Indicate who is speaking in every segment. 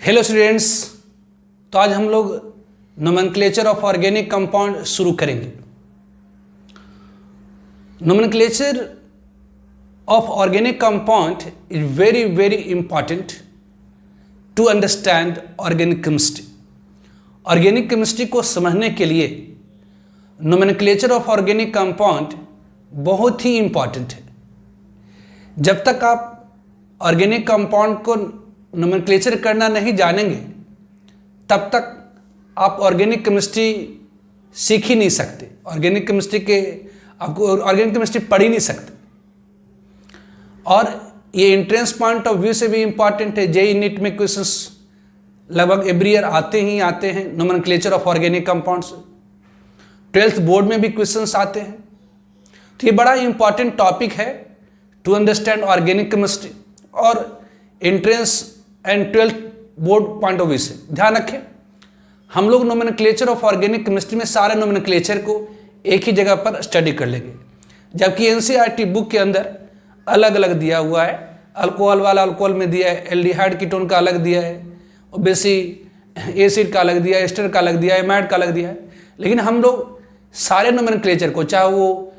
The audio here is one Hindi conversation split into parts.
Speaker 1: हेलो स्टूडेंट्स, तो आज हम लोग नोमेनक्लेचर ऑफ ऑर्गेनिक कंपाउंड शुरू करेंगे। Nomenclature of organic compound is very very important to understand organic chemistry. Organic chemistry को समझने के लिए नोमेनक्लेचर ऑफ ऑर्गेनिक कंपाउंड बहुत ही इंपॉर्टेंट है। जब तक आप ऑर्गेनिक कंपाउंड को नोमेनक्लेचर करना नहीं जानेंगे तब तक आप ऑर्गेनिक केमिस्ट्री सीख ही नहीं सकते। ऑर्गेनिक केमिस्ट्री पढ़ ही नहीं सकते। और ये एंट्रेंस पॉइंट ऑफ व्यू से भी इंपॉर्टेंट है। जेईई नीट में क्वेश्चंस लगभग एवरी ईयर आते हैं nomenclature of organic compounds. 12th board में भी क्वेश्चंस आते हैं। तो ये बड़ा इंपॉर्टेंट टॉपिक है टू अंडरस्टैंड ऑर्गेनिक केमिस्ट्री और entrance and 12th board point of view से। ध्यान रखें, हम लोग नोमेनक्लेचर ऑफ ऑर्गेनिक केमिस्ट्री में सारे नोमेनक्लेचर को एक ही जगह पर स्टडी कर लेंगे, जबकि एनसीईआरटी बुक के अंदर अलग अलग दिया हुआ है। अल्कोहल वाला अल्कोहल में दिया है, एल्डिहाइड कीटोन का अलग दिया है, बेसी एसिड का अलग दिया है, एस्टर का अलग दिया है, एमाइड का अलग दिया है। लेकिन हम लोग सारे नोमेनक्लेचर को, चाहे वो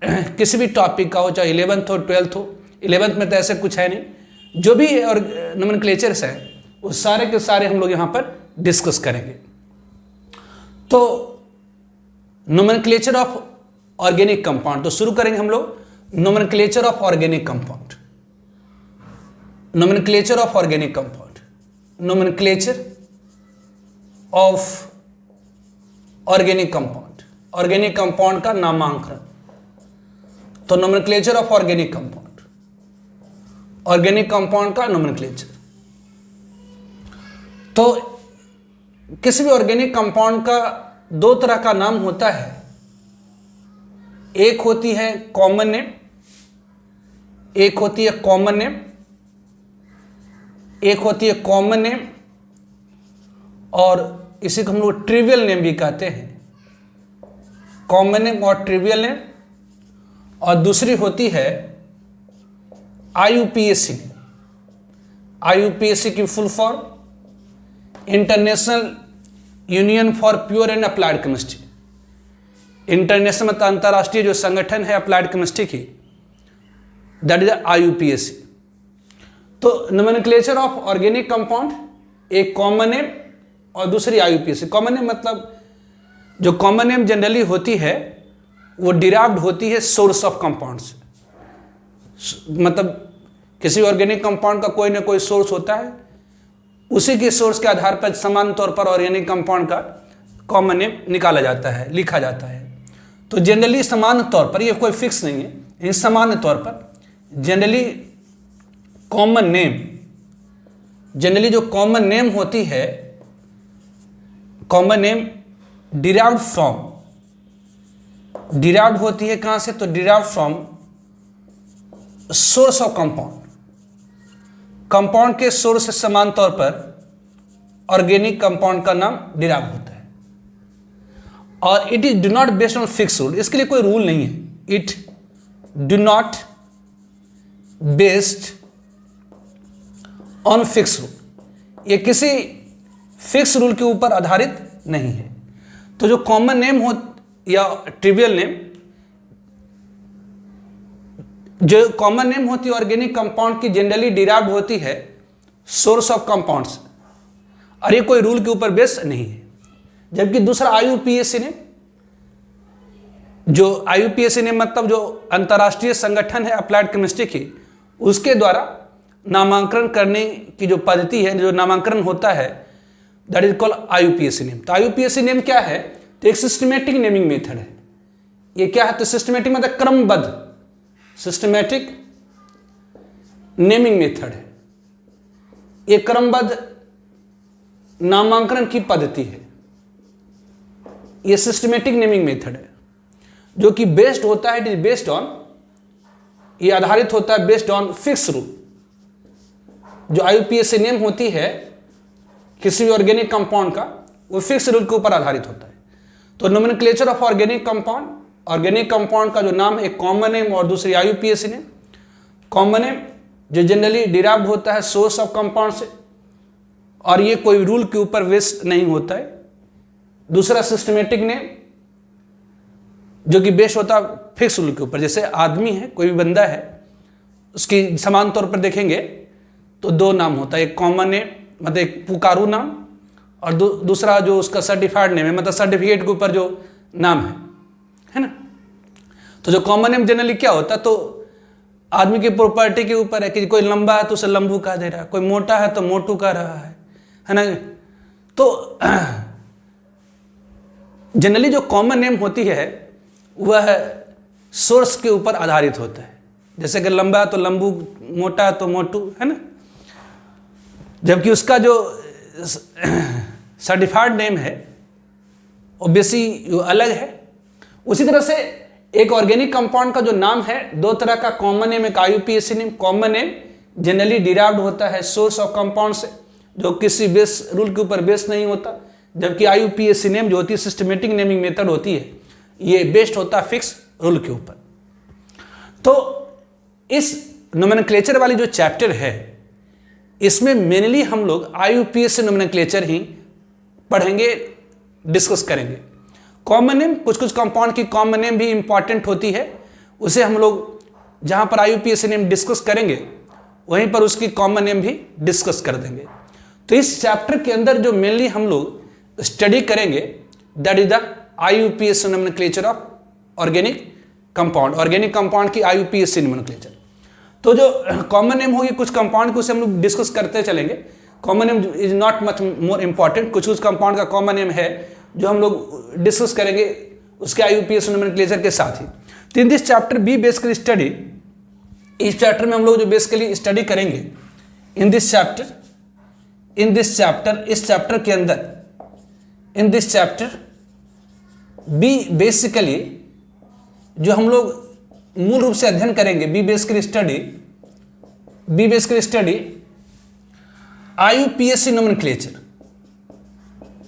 Speaker 1: किसी भी टॉपिक का हो, चाहे 11th हो 12th हो, 11th में तो ऐसे कुछ है नहीं, जो भी और नोमेनक्लेचर्स है वो सारे के सारे हम लोग यहाँ पर डिस्कस करेंगे। तो नोमेनक्लेचर ऑफ ऑर्गेनिक कंपाउंड तो शुरू करेंगे हम लोग। Nomenclature of organic compound, nomenclature of organic compound, nomenclature of organic compound, organic compound का नामांकन। तो nomenclature of organic compound, organic compound का नोमेनक्लेचर। तो किसी भी ऑर्गेनिक कंपाउंड का दो तरह का नाम होता है। एक होती है कॉमन नेम, एक होती है कॉमन नेम, एक होती है कॉमन नेम और इसी को हम लोग ट्रिवियल नेम भी कहते हैं। कॉमन नेम और ट्रिवियल नेम। और दूसरी होती है IUPAC। IUPAC की full form international union for pure and applied chemistry. International मतलब अंतर्राष्ट्रीय जो संगठन है अप्लाइड केमिस्ट्री की, दैट इज IUPAC। तो नोमेनक्लेचर ऑफ ऑर्गेनिक कंपाउंड, एक कॉमन नेम और दूसरी IUPAC। कॉमन नेम मतलब जो कॉमन नेम जनरली होती है वो डिराइव्ड होती है सोर्स ऑफ कंपाउंड से। मतलब किसी ऑर्गेनिक कंपाउंड का कोई ना कोई सोर्स होता है, उसी के सोर्स के आधार पर समान तौर पर ऑर्गेनिक कंपाउंड का कॉमन नेम निकाला जाता है, लिखा जाता है। तो जनरली सामान्य तौर पर, ये कोई फिक्स नहीं है, इन सामान्य तौर पर जनरली कॉमन नेम, जनरली जो कॉमन नेम होती है, common name derived from, derived होती है कहां से? तो derived from source of compound. Compound के सोर्स से समान तौर पर ऑर्गेनिक कंपाउंड का नाम डिराइव होता है। और it is do not based on fix rule, इसके लिए कोई रूल नहीं है। It do not based on fix rule, ये किसी फिक्स रूल के ऊपर आधारित नहीं है। तो जो कॉमन नेम हो या ट्रिवियल नेम, जो कॉमन नेम होती है ऑर्गेनिक कंपाउंड की, जनरली डिराइव्ड होती है सोर्स ऑफ कंपाउंड्स, और ये कोई रूल के ऊपर बेस नहीं है। जबकि दूसरा IUPAC नेम, जो IUPAC नेम मतलब जो अंतर्राष्ट्रीय संगठन है अप्लाइड केमिस्ट्री की, उसके द्वारा नामांकन करने की जो पद्धति है, जो नामांकन होता है, that is called IUPAC name. तो IUPAC नेम क्या है? तो एक सिस्टमेटिक नेमिंग मेथड है। ये क्या है? तो सिस्टमेटिक मतलब क्रमबद्ध, सिस्टमेटिक नेमिंग मेथड है। ये क्रमबद्ध नामांकन की पद्धति है। ये सिस्टमेटिक नेमिंग मेथड है जो कि बेस्ड होता है, इट इज बेस्ड ऑन, ये आधारित होता है बेस्ड ऑन फिक्स रूल। जो IUPAC नेम होती है किसी भी ऑर्गेनिक कंपाउंड का, वो फिक्स रूल के ऊपर आधारित होता है। तो nomenclature of organic compound, organic compound का जो नाम है एक कॉमन नेम और दूसरी IUPAC नेम। कॉमन नेम जो जनरली डिराइव्ड होता है सोर्स ऑफ कंपाउंड से, और ये कोई रूल के ऊपर बेस्ड नहीं होता है। दूसरा सिस्टमेटिक नेम जो कि बेस्ड होता है फिक्स रूल के ऊपर। जैसे आदमी है, कोई भी बंदा है, उसकी समान तौर पर देखेंगे तो दो नाम होता है, एक कॉमन नेम मतलब एक पुकारू नाम, और दूसरा जो उसका सर्टिफाइड नेम है मतलब सर्टिफिकेट के ऊपर जो नाम है ना। तो जो कॉमन नेम जनरली क्या होता है, तो आदमी की प्रॉपर्टी के ऊपर है कि कोई लंबा है तो उसे लंबू कह दे रहा है, कोई मोटा है तो मोटू कह रहा है ना। तो जनरली जो कॉमन नेम होती है वह सोर्स के ऊपर आधारित होता है। जैसे कि लंबा है तो लंबू, मोटा है तो मोटू, है ना। जबकि उसका जो सर्टिफाइड नेम है ऑब्वियसली अलग है। उसी तरह से एक ऑर्गेनिक कंपाउंड का जो नाम है, दो तरह का कॉमन नेम, एक IUPAC name. Common name generally derived होता है सोर्स ऑफ कंपाउंड से, जो किसी बेस रूल के ऊपर बेस नहीं होता। जबकि IUPAC नेम जो होती है सिस्टमेटिक नेमिंग मेथड होती है, ये बेस्ड होता है फिक्स रूल के ऊपर। तो इस नोमेनक्लेचर वाली जो चैप्टर है, इसमें मेनली हम लोग IUPAC नोमेनक्लेचर ही पढ़ेंगे, डिस्कस करेंगे। कॉमन नेम, कुछ कुछ कंपाउंड की कॉमन नेम भी इंपॉर्टेंट होती है, उसे हम लोग जहां पर IUPAC नेम डिस्कस करेंगे वहीं पर उसकी कॉमन नेम भी डिस्कस कर देंगे। तो इस चैप्टर के अंदर जो मेनली हम लोग स्टडी करेंगे that is the IUPAC nomenclature of organic compound, organic compound की IUPAC नोमेनक्लेचर। तो जो कॉमन नेम होगी कुछ कंपाउंड को उसे हम लोग डिस्कस करते चलेंगे। Common name is not much more important, कुछ कुछ कंपाउंड का कॉमन नेम है जो हम लोग डिस्कस करेंगे उसके IUPAC नोमेनक्लेचर के साथ ही। तो in this chapter we basically study, इस चैप्टर में हम लोग जो बेसिकली स्टडी करेंगे इन दिस चैप्टर, इस चैप्टर के अंदर, in this chapter we basically जो हम लोग मूल रूप से अध्ययन करेंगे, we basically study IUPAC nomenclature,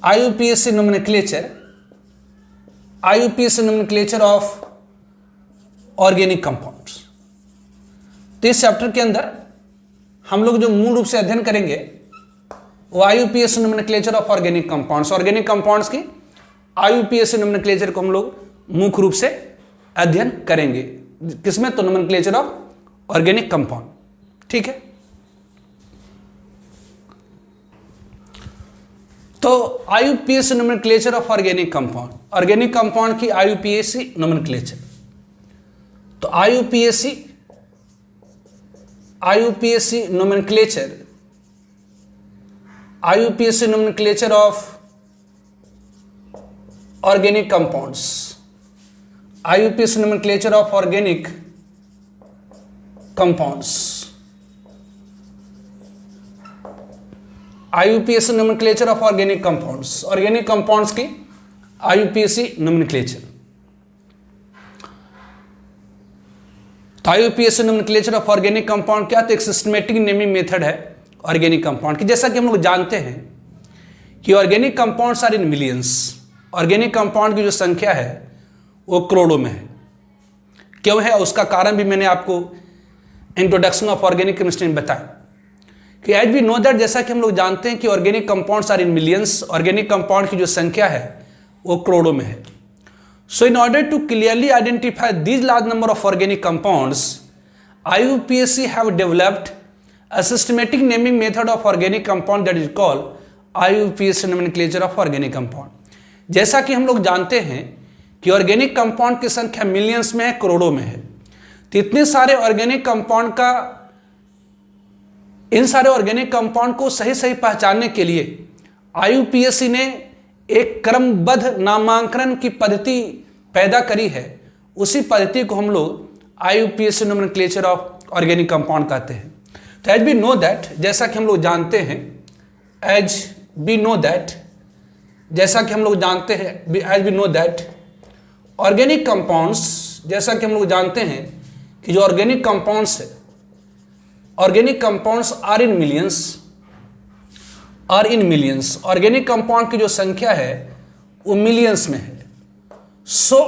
Speaker 1: IUPAC nomenclature of organic compounds. तो इस चैप्टर के अंदर हम लोग जो मूल रूप से अध्ययन करेंगे वो IUPAC nomenclature of organic compounds, organic compounds की IUPAC नोमेनक्लेचर को हम लोग मुख्य रूप से अध्ययन करेंगे। किसमें? तो नोमेनक्लेचर ऑफ ऑर्गेनिक कंपाउंड। ठीक है, तो IUPAC nomenclature of organic compound, organic compound की IUPAC नोमेनक्लेचर। तो IUPAC nomenclature of organic compounds, IUPAC nomenclature of organic compounds, IUPAC nomenclature of organic compounds, organic compounds की IUPAC नोमेनक्लेचर। तो IUPAC nomenclature of organic compound क्या? तो एक सिस्टमेटिक नेमिंग मेथड है ऑर्गेनिक कंपाउंड की। जैसा कि हम लोग जानते हैं कि organic compounds are in millions, organic compound की जो संख्या है वो करोड़ों में है। क्यों है उसका कारण भी मैंने आपको इंट्रोडक्शन ऑफ ऑर्गेनिक केमिस्ट्री में बताया कि एज वी नो दैट, जैसा कि हम लोग जानते हैं कि organic compounds are in millions, organic compound की जो संख्या है वो करोड़ों में है। So in order to clearly identify these large number of organic compounds, IUPAC have developed a systematic naming method of organic compound that is called IUPAC nomenclature of organic compound। जैसा कि हम लोग जानते हैं कि ऑर्गेनिक कंपाउंड की संख्या मिलियंस में है, करोड़ों में है। तो इतने सारे ऑर्गेनिक कंपाउंड का, इन सारे ऑर्गेनिक कंपाउंड को सही सही पहचानने के लिए IUPAC ने एक क्रमबद्ध नामांकन की पद्धति पैदा करी है। उसी पद्धति को हम लोग IUPAC nomenclature of organic compound कहते हैं। तो एज वी नो दैट, जैसा कि हम लोग जानते हैं, एज वी नो दैट, जैसा कि हम लोग जानते हैं, as we know that organic compounds, जैसा कि हम लोग जानते हैं कि जो ऑर्गेनिक कंपाउंड्स है, organic compounds are in millions, organic compound की जो संख्या है वो मिलियंस में है। सो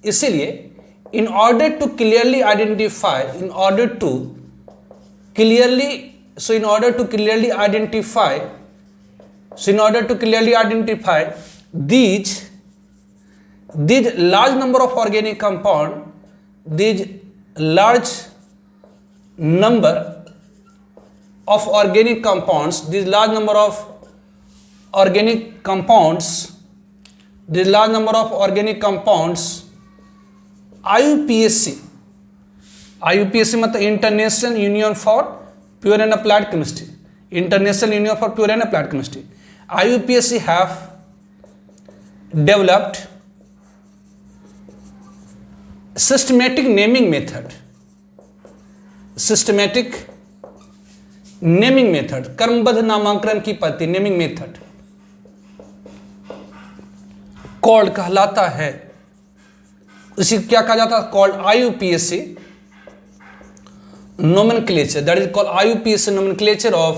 Speaker 1: इसीलिए in order to clearly identify So in order to clearly identify these large number of organic compound, these large number of organic compounds, these large number of organic compounds, these large number of organic compounds, IUPAC मतलब international union for pure and applied chemistry, international union for pure and applied chemistry, IUPAC have developed systematic naming method, systematic naming method, क्रमबद्ध नामांकन की पद्धति, नेमिंग मेथड कॉल्ड कहलाता है, इसी क्या कहा जाता है, called IUPAC nomenclature, that is called IUPAC nomenclature of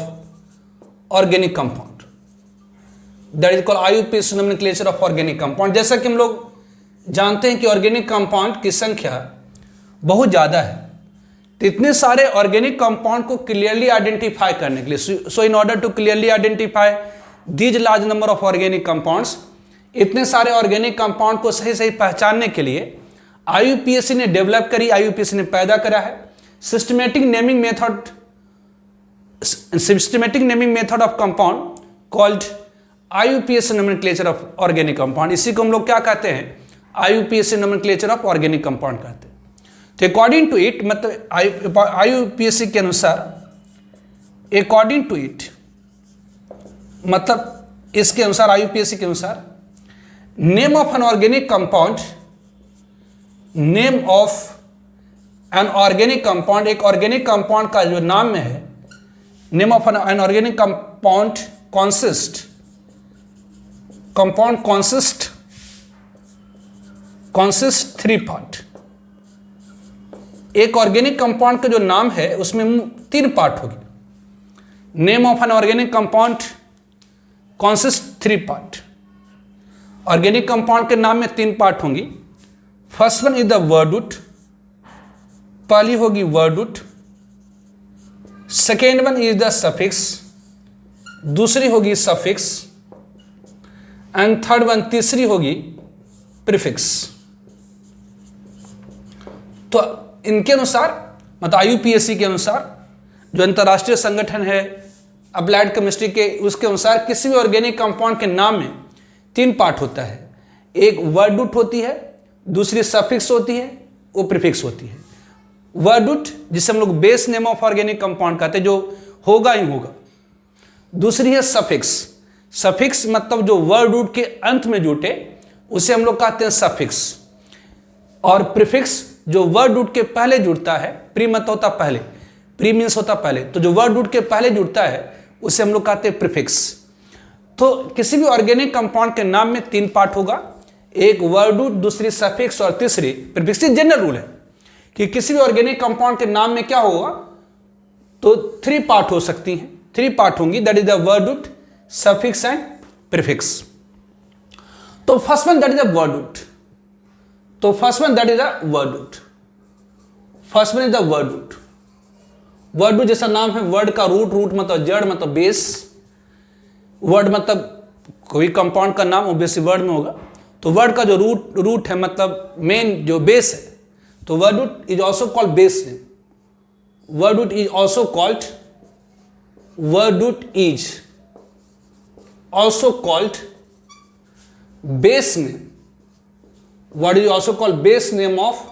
Speaker 1: organic compound, that is called IUPAC nomenclature of organic compound। जैसा कि हम लोग जानते हैं कि ऑर्गेनिक कंपाउंड की संख्या बहुत ज़्यादा है, तो इतने सारे ऑर्गेनिक कंपाउंड को क्लियरली आइडेंटिफाई करने के लिए, so in order to clearly identify these large number of organic compounds, इतने सारे ऑर्गेनिक कंपाउंड को सही सही पहचानने के लिए IUPAC ने डेवलप करी, IUPAC ने पैदा करा है systematic naming method of compound called IUPAC nomenclature of organic compound. इसी को हम लोग क्या कहते हैं, IUPAC nomenclature of organic compound कहते हैं। तो अकॉर्डिंग टू इट, मतलब IUPAC के अनुसार, अकॉर्डिंग टू इट मतलब इसके अनुसार, IUPAC के अनुसार, name of an organic compound, name of an organic compound, एक ऑर्गेनिक कंपाउंड का जो नाम है, name of an organic compound consist three part. एक ऑर्गेनिक कंपाउंड का जो नाम है उसमें 3 पार्ट होगी। Name of an organic compound consist 3 part. Organic compound के नाम में 3 पार्ट होंगी। First one is the word root, पहली होगी word root, second one is the suffix, दूसरी होगी सफिक्स, एंड थर्ड वन तीसरी होगी प्रीफिक्स। तो इनके अनुसार, मतलब IUPAC के अनुसार, जो अंतर्राष्ट्रीय संगठन है अप्लाइड केमिस्ट्री के, उसके अनुसार किसी भी ऑर्गेनिक कंपाउंड के नाम में 3 पार्ट होता है। एक वर्ड रूट होती है, दूसरी सफिक्स होती है, वो प्रीफिक्स होती है। वर्ड रूट जिसे हम लोग base name of organic compound कहते हैं, जो होगा ही होगा। दूसरी है सफिक्स, सफिक्स मतलब जो वर्ड रूट के अंत में जुटे उसे हम लोग कहते हैं सफिक्स। और प्रीफिक्स जो वर्ड रूट के पहले जुड़ता है, प्री मत होता पहले, प्री मीन्स होता पहले, तो जो वर्ड रूट के पहले जुड़ता है उसे हम लोग कहते हैं प्रीफिक्स। तो किसी भी ऑर्गेनिक कंपाउंड के नाम में 3 पार्ट होगा, एक वर्ड रूट, दूसरी सफिक्स और तीसरी प्रीफिक्स। जनरल रूल है कि किसी भी ऑर्गेनिक कंपाउंड के नाम में क्या होगा, तो 3 पार्ट हो सकती हैं, 3 पार्ट होंगी, that is the word root, suffix and prefix. तो first one that is the word root, तो first one that is the word root, first one is the word root. Word root जैसा नाम है, वर्ड का रूट, रूट मतलब जड़ मतलब बेस, वर्ड मतलब कोई कंपाउंड का नाम ऑब्वियसली वर्ड में होगा, तो वर्ड का जो रूट है मतलब मेन जो बेस है, तो word root is also called base name, word root is also called, word root is also called base name, word is also called base name of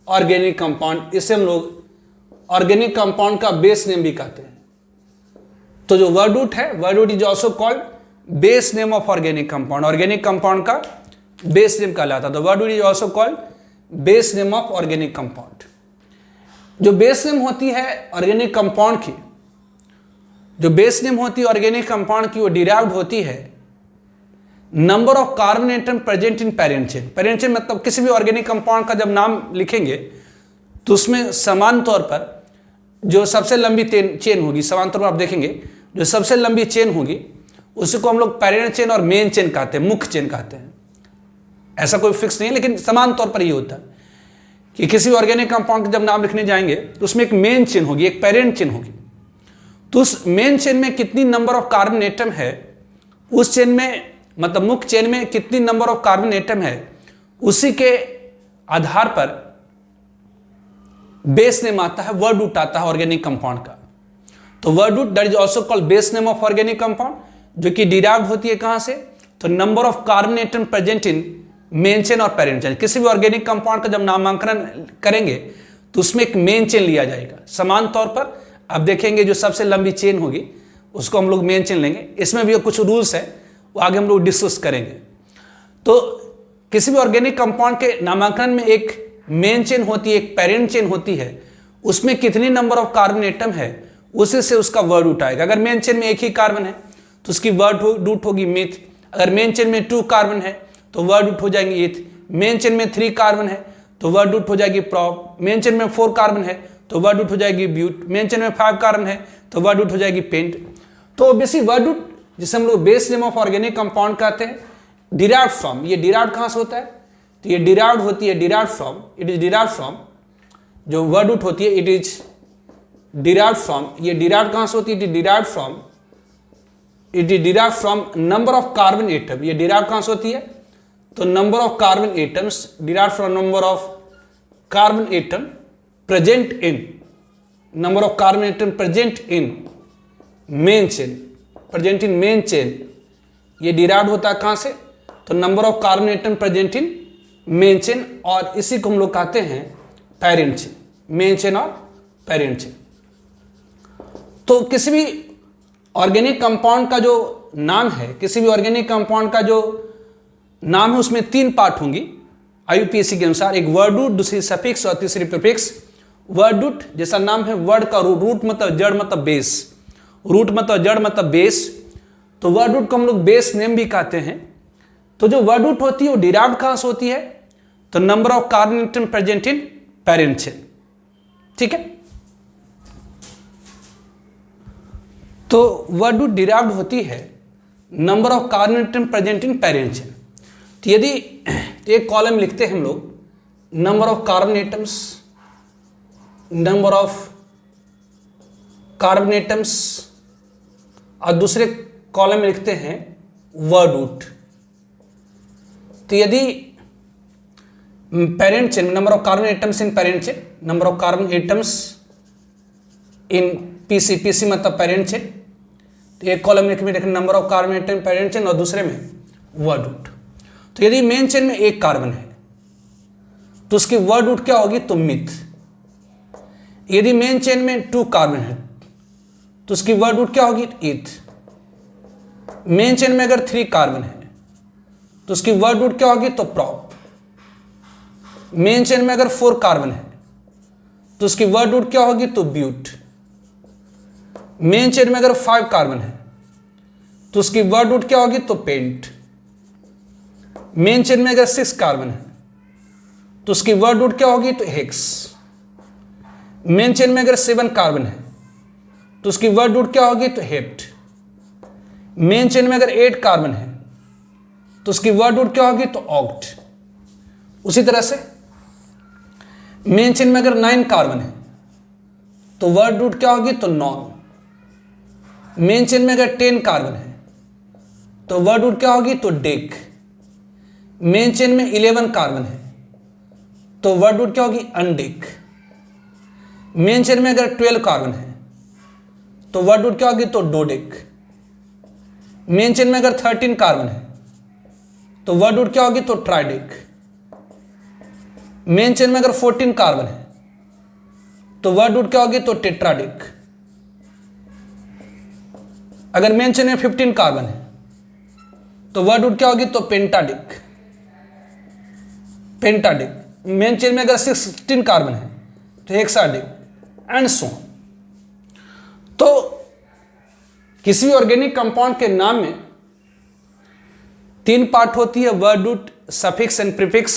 Speaker 1: organic compound. इसे हम लोग ऑर्गेनिक कंपाउंड का बेस नेम भी कहते हैं। तो जो वर्ड रूट है, word root is also called base name of organic compound, organic compound का बेस नेम कहलाता है। तो word root is also called base name of organic compound. जो बेस नेम होती है ऑर्गेनिक कंपाउंड की, जो बेस नेम होती है ऑर्गेनिक कंपाउंड की, वो डिराइव्ड होती है number of carbon atom present in parent chain. Parent chain मतलब किसी भी ऑर्गेनिक कंपाउंड का जब नाम लिखेंगे तो उसमें समान तौर पर जो सबसे लंबी चेन होगी, समान तौर पर आप देखेंगे जो सबसे लंबी चेन होगी उसी को हम लोग पेरेंट चेन और मेन चेन कहते हैं, मुख्य चेन कहते हैं। ऐसा कोई फिक्स नहीं है, लेकिन समान तौर पर ये होता है कि किसी ऑर्गेनिक कंपाउंड का जब नाम लिखने जाएंगे तो उसमें एक मेन चेन होगी, एक पेरेंट चेन होगी। तो उस मेन चेन में कितनी नंबर ऑफ कार्बन एटम है उस चेन में मतलब मुख्य चेन में कितनी नंबर ऑफ कार्बन एटम है, उसी के आधार पर बेस नेम आता है, वर्ड रूट आता है ऑर्गेनिक कंपाउंड का। तो word root that is also called base name of organic compound, जो कि डिराइव्ड होती है कहां से, तो number of carbon atom present in main chain और पेरेंट चेन। किसी भी ऑर्गेनिक कंपाउंड का जब नामांकन करेंगे तो उसमें एक मेन चेन लिया जाएगा। समान तौर पर आप देखेंगे जो सबसे लंबी चेन होगी उसको हम लोग मेन चेन लेंगे। इसमें भी कुछ रूल्स है, वो आगे हम लोग डिस्कस करेंगे। तो किसी भी ऑर्गेनिक कंपाउंड के नामांकन में एक मेन चेन होती है, एक पेरेंट चेन होती है, उसमें कितनी नंबर ऑफ कार्बन एटम है उसी से उसका वर्ड रूट आएगा। अगर मेन चेन में एक ही कार्बन है तो उसकी वर्ड रूट होगी मिथ। अगर मेन चेन में 2 कार्बन है तो वर्ड रूट हो जाएंगे इथ। मेन चेन में 3 कार्बन है तो वर्ड रूट हो जाएगी प्रॉप। मेन चेन में 4 कार्बन है तो वर्ड रूट हो जाएगी ब्यूट। मेन चेन में 5 कार्बन है तो वर्ड रूट हो जाएगी पेंट। तो ऑब्वियसली वर्ड रूट जिसे हम लोग base name of organic compound कहते हैं, डिराइव्ड फ्रॉम, ये डिराइव्ड कहां से होता है, तो ये डिराइव्ड होती है, derived from, it is derived from, जो वर्ड रूट होती है इट इज डिराइव्ड फ्रॉम, ये डिराइव्ड कहां से होती है, it is derived from, it is derived from number of carbon atom. ये डिराइव्ड कहां से होती है, तो number of carbon atoms, derived from number of carbon atom present in, number of carbon atom present in main chain, present in main chain, ये डिराइव्ड होता है कहां से, तो number of carbon atom present in main chain, और इसी को हम लोग कहते हैं पेरेंट चेन, मेन चेन और पेरेंट चेन। तो किसी भी ऑर्गेनिक कंपाउंड का जो नाम है, किसी भी ऑर्गेनिक कंपाउंड का जो नाम है उसमें 3 पार्ट होंगी आईयूपीएसी के अनुसार, एक वर्ड रूट, दूसरी सफिक्स और तीसरी प्रीफिक्स। वर्ड रूट जैसा नाम है, वर्ड का रूट, रूट मतलब जड़ मतलब बेस, रूट मतलब जड़ मतलब बेस, तो वर्ड रूट को हम लोग बेस नेम भी कहते हैं। तो जो वर्ड रूट होती है वो डिराइव्ड कहां से होती है, तो number of carbon atom present in parent chain, ठीक है। तो वर्ड रूट डिराइव्ड होती है number of carbon atom present in parent chain. तो यदि एक कॉलम लिखते हैं हम लोग number of carbon atoms, number of carbon atoms, और दूसरे कॉलम में लिखते हैं वर्ड रूट। तो यदि parent chain, number of carbon atoms in parent chain, number of carbon atoms in PC, PC मतलब पेरेंट चेन, तो एक कॉलम में लिखेंगे number of carbon atom parent chain और दूसरे में वर्ड रूट। तो यदि मेन चेन में 1 कार्बन है तो उसकी वर्ड रूट क्या होगी, तो मिथ। यदि मेन चेन में 2 कार्बन है तो उसकी वर्ड रूट क्या होगी, इथ। मेन चेन में अगर 3 कार्बन है तो उसकी वर्ड रूट क्या होगी, तो प्रॉप। मेन चेन में अगर 4 कार्बन है तो उसकी वर्ड रूट क्या होगी, तो ब्यूट। मेन चेन में अगर 5 कार्बन है तो उसकी वर्ड रूट क्या होगी, तो पेंट। मेन चेन में अगर 6 कार्बन है तो उसकी वर्ड रूट क्या होगी, तो हेक्स। मेन चेन में अगर 7 कार्बन है तो उसकी वर्ड रूट क्या होगी, तो हेप्ट। मेन चेन में अगर 8 कार्बन है तो उसकी वर्ड रूट क्या होगी, तो ऑक्ट। उसी तरह से मेन चेन में अगर 9 कार्बन है तो वर्ड रूट क्या होगी, तो नॉन। मेन चेन में अगर 10 कार्बन है तो वर्ड रूट क्या होगी, तो डेक। मेन चेन में 11 कार्बन है तो वर्ड रूट क्या होगी, अनडेक। मेन चेन में अगर 12 कार्बन है तो वर्ड रूट क्या होगी, तो डोडेक। मेन चेन में अगर 13 कार्बन है तो वर्ड रूट क्या होगी, तो ट्राइडेक। मेन चेन में अगर 14 कार्बन है तो वर्ड रूट क्या होगी, तो टेट्राडेक। अगर मेन चेन में 15 कार्बन है तो वर्ड रूट क्या होगी, तो पेंटाडेक, पेंटाडेक। मेन चेन में अगर 16 कार्बन है तो हेक्साडेक, एंड सो ऑन। तो किसी भी ऑर्गेनिक कंपाउंड के नाम में 3 पार्ट होती है, word root, suffix and prefix.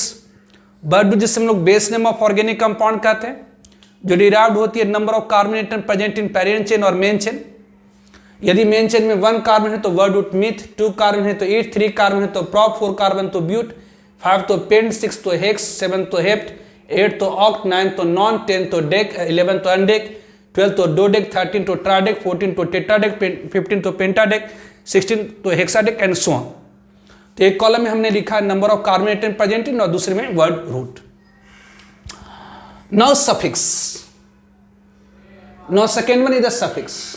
Speaker 1: Word root जिससे हम लोग base name of organic compound कहते हैं, जो डिराइव्ड होती है number of carbon atom present in parent chain और मेन चेन। यदि मेन चेन में 1 कार्बन है तो वर्ड रूट मिथ, 2 कार्बन है तो ईथ, 3 कार्बन है तो प्रॉप, 4 कार्बन तो ब्यूट, 5 तो पेंट, 6 तो हेक्स, 7 तो हेप्ट, 8 तो ऑक्ट, 9 तो नॉन, 10 तो डेक, 11 तो अनडेक, 12 तो डोडेक, 13 तो ट्राडेक, 14 तो टेट्राडेक, 15 तो पेंटाडेक, 16 तो हेक्साडेक एंड सो ऑन। तो एक कॉलम में हमने लिखा number of carbon atom present in और दूसरे में word root. Now suffix, now second one is the suffix.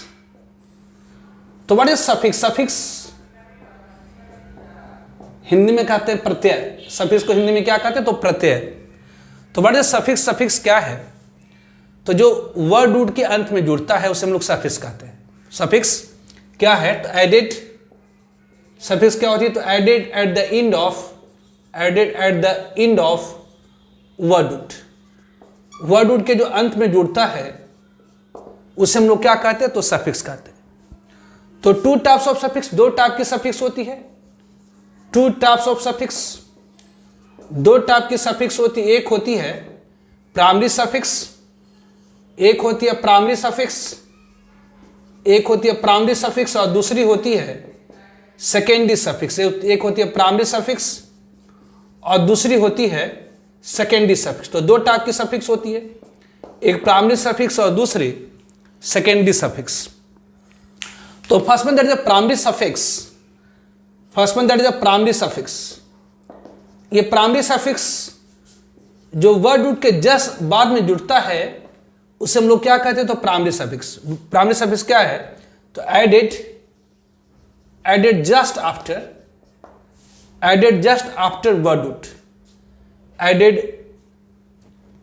Speaker 1: तो what is suffix? Suffix Hindi में कहते हैं प्रत्यय। सफिक्स को हिंदी में क्या कहते हैं? तो प्रत्यय। तो व्हाट इज सफिक्स? सफिक्स क्या है? तो जो वर्ड रूट के अंत में जुड़ता है उसे हम लोग सफिक्स कहते हैं। सफिक्स क्या है? तो एडेड, सफिक्स क्या होती है? तो added at the end of, added at the end of word root. Word root के जो अंत में जुड़ता है उसे हम लोग क्या कहते हैं? तो सफिक्स कहते हैं। तो टू टाइप्स ऑफ सफिक्स, दो टाइप की सफिक्स होती है। टू टाइप्स ऑफ सफिक्स, दो टाइप की सफिक्स होती है। एक होती है प्राइमरी सफिक्स, एक होती है प्राइमरी सफिक्स, एक होती है प्राइमरी सफिक्स और दूसरी होती है सेकेंडरी सफिक्स। एक होती है प्राइमरी सफिक्स और दूसरी होती है सेकेंडरी सफिक्स। तो दो टाइप की सफिक्स होती है, एक प्राइमरी सफिक्स और दूसरी सेकेंडरी सफिक्स। तो first one that is a primary suffix, first one that is a primary suffix. ये प्राइमरी सफिक्स जो वर्ड रूट के जस्ट बाद में जुड़ता है उसे हम लोग क्या कहते हैं? तो प्राइमरी सफिक्स। प्राइमरी सफिक्स क्या है? तो added, added just after, added just after word root, added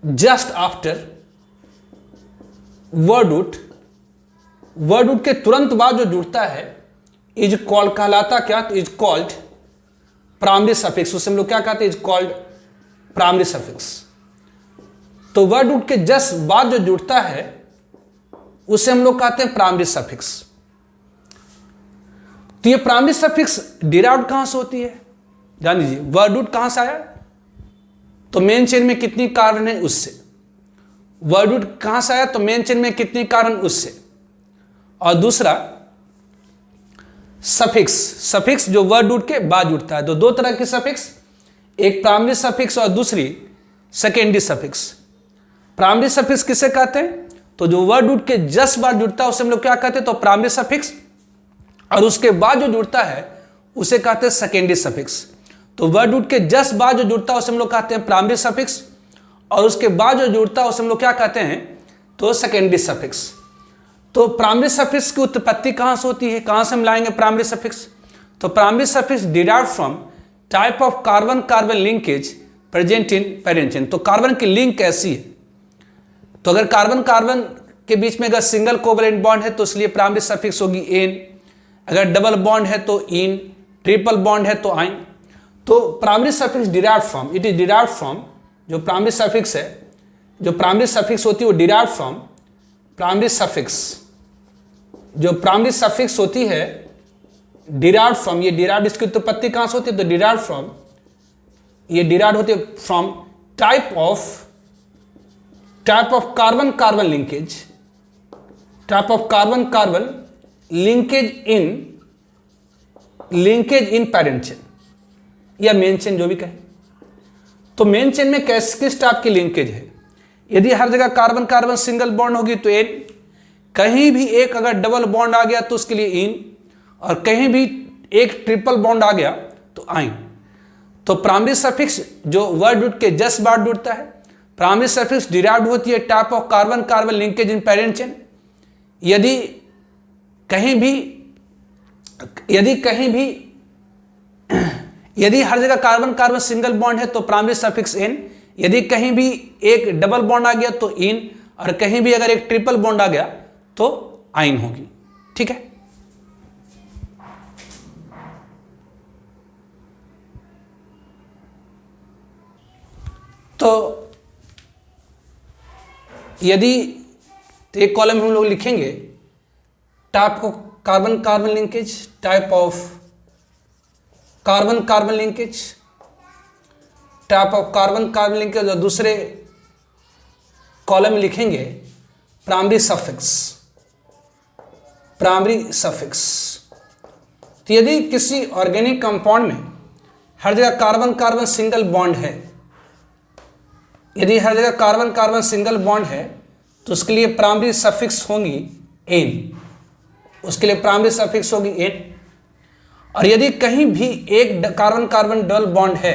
Speaker 1: just after word root, word root के तुरंत बाद जो जुड़ता है इज कॉल्ड, कहलाता क्या? तो इज कॉल्ड प्राइमरी सफिक्स। उसे हम लोग क्या कहते हैं? Is called primary suffix. तो वर्ड रूट के जस्ट बाद जो जुड़ता है उसे हम लोग कहते हैं प्राइमरी सफिक्स। तो ये प्राइमरी सफिक्स डिराइव्ड कहां से होती है? जान लीजिए, वर्ड रूट कहां से आया? तो मेन चेन में कितनी कार्बन है उससे। वर्ड रूट कहां से आया? तो मेन चेन में कितनी कार्बन उससे। और दूसरा सफिक्स, सफिक्स जो वर्ड रूट के बाद जुड़ता है। तो दो तरह की सफिक्स, एक प्राइमरी सफिक्स और दूसरी सेकेंडरी सफिक्स। प्राइमरी सफिक्स किसे कहते हैं? तो जो वर्ड रूट के जस्ट बाद जुड़ता है उसे हम लोग क्या कहते हैं? तो प्राइमरी सफिक्स। और उसके बाद जो जुड़ता है उसे कहते हैं सेकेंडरी सफिक्स। तो वर्ड रूट के जस्ट बाद जो जुड़ता है उसे हम लोग कहते हैं प्राइमरी सफिक्स और उसके बाद जो जुड़ता है उसे हम लोग क्या कहते हैं? तो सेकेंडरी सफिक्स। तो प्राइमरी सफिक्स की उत्पत्ति कहां से होती है? कहां से हम लाएंगे प्राइमरी सफिक्स? तो primary suffix derived from type of carbon carbon linkage present in parent chain. तो कार्बन की लिंक कैसी है? तो अगर कार्बन कार्बन के बीच में अगर सिंगल कोवलेंट बॉन्ड है तो इसलिए प्राइमरी सफिक्स होगी एन, अगर डबल बॉन्ड है तो इन, ट्रिपल बॉन्ड है तो आइन। तो primary suffix derived from, it is derived from, जो प्राइमरी सफिक्स है, जो प्राइमरी सफिक्स होती है वो डिराइव्ड फ्रॉम प्राइमरी सफिक्स। जो प्राइमरी सफिक्स होती है डिराइव्ड फ्रॉम, ये डिराइव्ड, इसकी उत्पत्ति कहां से होती है? तो डिराइव्ड फ्रॉम, ये डिराइव्ड होती है from type of carbon carbon linkage, type of carbon carbon linkage in parent chain या मेन चेन, जो भी कहें। तो मेन चेन में किस टाइप की लिंकेज है? यदि हर जगह कार्बन कार्बन सिंगल बॉन्ड होगी तो एन, कहीं भी एक अगर डबल बॉन्ड आ गया तो उसके लिए इन, और कहीं भी एक ट्रिपल बॉन्ड आ गया तो आइन। तो प्राइमरी सफिक्स जो वर्ड रूट के जस्ट बाद जुड़ता है, प्राइमरी सफिक्स डिराइव्ड होती है type of carbon carbon linkage in parent chain. यदि हर जगह कार्बन कार्बन सिंगल बॉन्ड है तो प्राइमरी सफिक्स एन, यदि कहीं भी एक डबल बॉन्ड आ गया तो इन, और कहीं भी अगर एक ट्रिपल बॉन्ड आ गया तो आइन होगी। ठीक है। तो यदि एक कॉलम हम लोग लिखेंगे type of carbon carbon linkage, type of carbon carbon linkage, type of carbon carbon linkage, और दूसरे कॉलम में लिखेंगे प्राइमरी सफिक्स, प्राइमरी सफिक्स। तो यदि किसी ऑर्गेनिक कंपाउंड में हर जगह कार्बन कार्बन सिंगल बॉन्ड है, यदि हर जगह कार्बन कार्बन सिंगल बॉन्ड है तो उसके लिए प्राइमरी सफिक्स होंगी एन, उसके लिए प्राइमरी सफिक्स होगी एन। और यदि कहीं भी एक कार्बन कार्बन डबल बॉन्ड है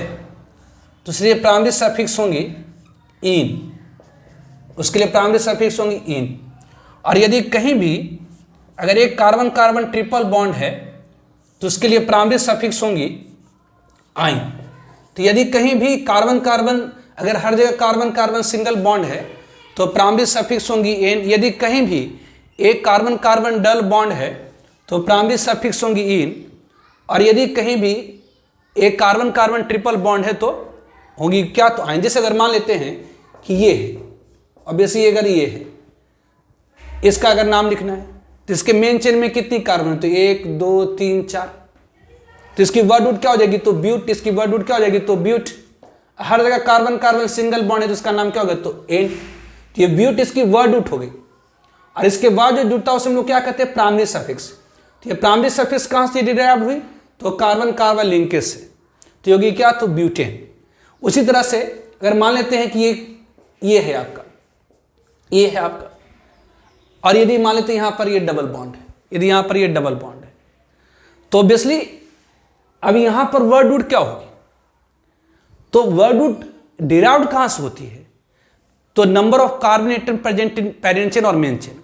Speaker 1: तो इसलिए प्राइमरी सफिक्स होंगी इन, उसके लिए प्राइमरी सफिक्स होंगी इन। और यदि कहीं भी अगर एक कार्बन कार्बन ट्रिपल बॉन्ड है तो उसके लिए प्राइमरी सफिक्स होंगी आइन। तो यदि कहीं भी कार्बन कार्बन, अगर हर जगह कार्बन कार्बन सिंगल बॉन्ड है तो प्राइमरी सफिक्स होंगी एन। यदि कहीं भी एक कार्बन कार्बन डबल बॉन्ड है तो प्राइमरी सफिक्स होंगी इन। और यदि कहीं भी एक कार्बन कार्बन ट्रिपल बॉन्ड है तो होगी क्या, तो आइन। जैसे अगर मान लेते हैं कि ये है, ऑब्वियसली अगर ये है, इसका अगर नाम लिखना है तो इसके मेन चेन में कितनी कार्बन है, तो 1 2 3 4, तो इसकी वर्ड रूट क्या हो जाएगी, तो ब्यूट। इसकी वर्ड रूट क्या हो जाएगी, तो ब्यूट। हर जगह कार्बन कार्बन सिंगल बॉन्ड है तो इसका नाम क्या होगा, तो एन। तो ये ब्यूट इसकी वर्ड रूट हो गई। और इसके बाद जो जुड़ता है उसे हम लोग क्या कहते हैं, प्राइमरी सफिक्स। तो ये प्राइमरी सफिक्स कहां से डिराइव हुई, तो कार्बन कार्बन लिंकेज से। तो होगी क्या, तो ब्यूटेन। उसी तरह से अगर मान लेते हैं कि ये है आपका, ये है आपका, और यदि मान लेते हैं यहां पर ये डबल बॉन्ड है, यदि यहां पर ये डबल बॉन्ड है तो ऑब्वियसली अब यहां पर वर्ड रूट क्या होगी, तो वर्ड रूट डिराइव्ड कहां से होती है, तो number of carbon atom present in parent chain और मेन चेन।